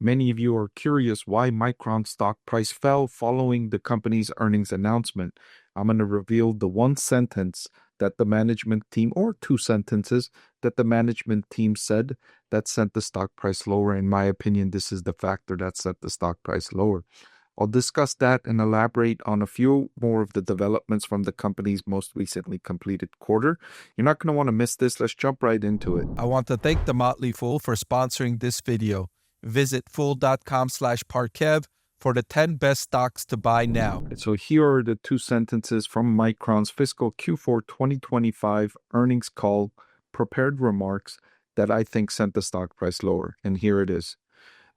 Many of you are curious why Micron stock price fell following the company's earnings announcement. I'm going to reveal the one sentence that the management team, or two sentences that the management team said that sent the stock price lower. In my opinion, this is the factor that set the stock price lower. I'll discuss that and elaborate on a few more of the developments from the company's most recently completed quarter. You're not going to want to miss this. Let's jump right into it. I want to thank the Motley Fool for sponsoring this video. Visit fool.com/Parkev for the 10 best stocks to buy now. So here are the two sentences from Micron's fiscal Q4 2025 earnings call prepared remarks that I think sent the stock price lower. And here it is.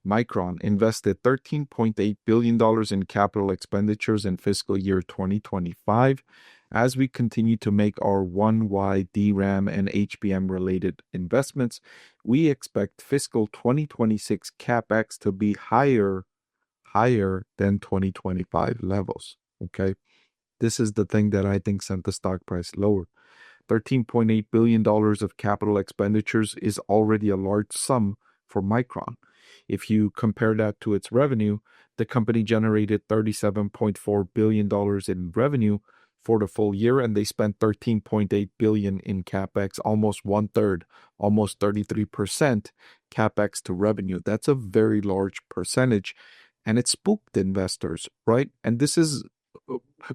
Micron invested $13.8 billion in capital expenditures in fiscal year 2025 as we continue to make our 1Y DRAM and HBM related investments. We expect fiscal 2026 CapEx to be higher than 2025 levels. Okay. This is the thing that I think sent the stock price lower. $13.8 billion of capital expenditures is already a large sum for Micron. If you compare that to its revenue, the company generated $37.4 billion in revenue for the full year, and they spent $13.8 billion in CapEx, almost one-third, almost 33% CapEx to revenue. That's a very large percentage, and it spooked investors, right? And this is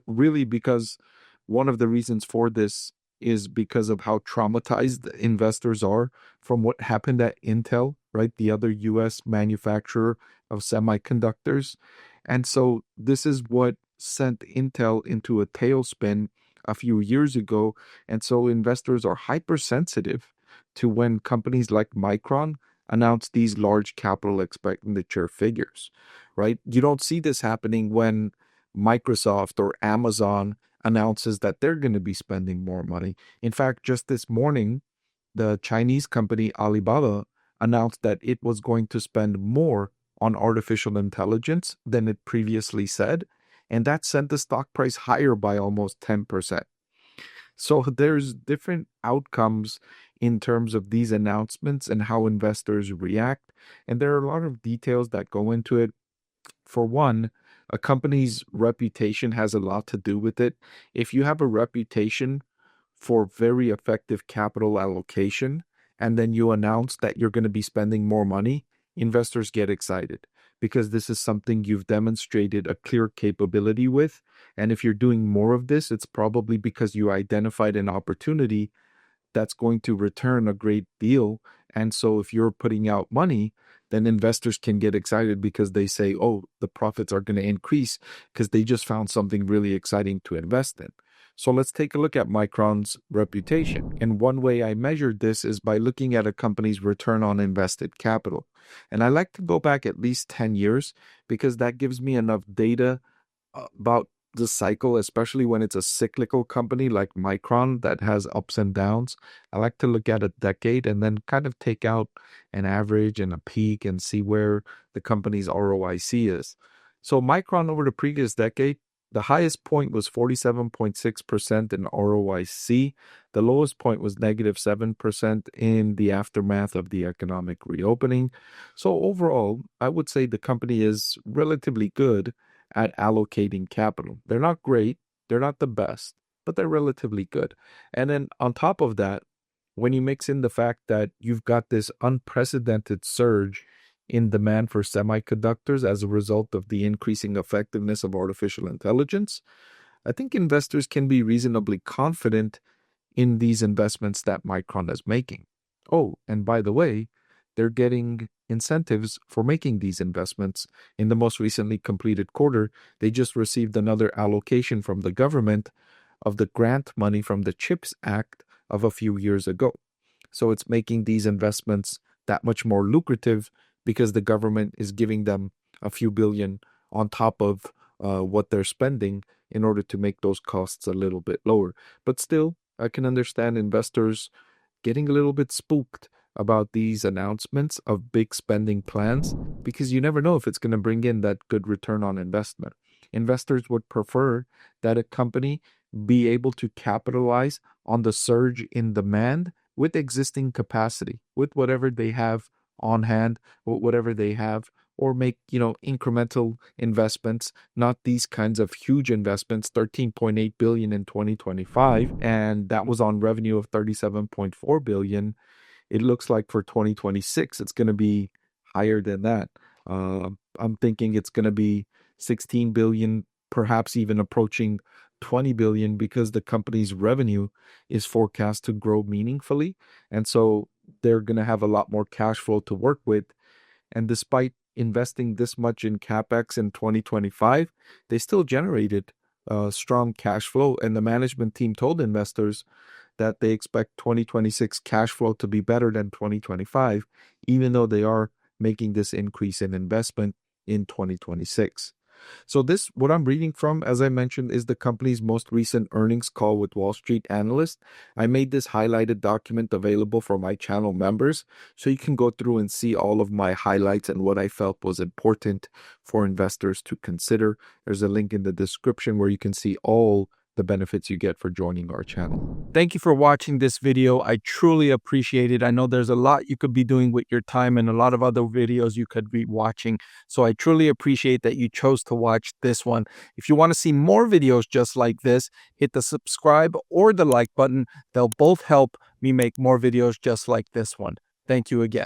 really because one of the reasons for this is because of how traumatized investors are from what happened at Intel, right? The other US manufacturer of semiconductors. And so this is what sent Intel into a tailspin a few years ago. And so investors are hypersensitive to when companies like Micron announce these large capital expenditure figures, right? You don't see this happening when Microsoft or Amazon announces that they're going to be spending more money. In fact, just this morning, the Chinese company Alibaba announced that it was going to spend more on artificial intelligence than it previously said, and that sent the stock price higher by almost 10%. So there's different outcomes in terms of these announcements and how investors react, and there are a lot of details that go into it. For one, a company's reputation has a lot to do with it. If you have a reputation for very effective capital allocation, and then you announce that you're going to be spending more money, investors get excited because this is something you've demonstrated a clear capability with. And if you're doing more of this, it's probably because you identified an opportunity that's going to return a great deal. And so if you're putting out money, then investors can get excited because they say, oh, the profits are going to increase because they just found something really exciting to invest in. So let's take a look at Micron's reputation. And one way I measured this is by looking at a company's return on invested capital. And I like to go back at least 10 years because that gives me enough data about the cycle, especially when it's a cyclical company like Micron that has ups and downs. I like to look at a decade and then kind of take out an average and a peak and see where the company's ROIC is. So Micron over the previous decade, the highest point was 47.6% in ROIC. The lowest point was negative 7% in the aftermath of the economic reopening. So overall, I would say the company is relatively good at allocating capital. They're not great, they're not the best, but they're relatively good. And then on top of that, when you mix in the fact that you've got this unprecedented surge in demand for semiconductors as a result of the increasing effectiveness of artificial intelligence, I think investors can be reasonably confident in these investments that Micron is making. Oh, and by the way, they're getting incentives for making these investments. In the most recently completed quarter, they just received another allocation from the government of the grant money from the CHIPS Act of a few years ago. So it's making these investments that much more lucrative because the government is giving them a few billion on top of what they're spending in order to make those costs a little bit lower. But still, I can understand investors getting a little bit spooked about these announcements of big spending plans because you never know if it's going to bring in that good return on investment. Investors would prefer that a company be able to capitalize on the surge in demand with existing capacity, with whatever they have on hand, with whatever they have or make, incremental investments, not these kinds of huge investments, 13.8 billion in 2025, and that was on revenue of 37.4 billion. It looks like for 2026, it's going to be higher than that. I'm thinking it's going to be 16 billion, perhaps even approaching 20 billion, because the company's revenue is forecast to grow meaningfully. And so they're going to have a lot more cash flow to work with. And despite investing this much in CapEx in 2025, they still generated strong cash flow. And the management team told investors that they expect 2026 cash flow to be better than 2025, even though they are making this increase in investment in 2026. So this, what I'm reading from, as I mentioned, is the company's most recent earnings call with Wall Street analysts. I made this highlighted document available for my channel members, so you can go through and see all of my highlights and what I felt was important for investors to consider. There's a link in the description where you can see all the benefits you get for joining our channel. Thank you for watching this video. I truly appreciate it. I know there's a lot you could be doing with your time and a lot of other videos you could be watching. So I truly appreciate that you chose to watch this one. If you want to see more videos just like this, hit the subscribe or the like button. They'll both help me make more videos just like this one. Thank you again.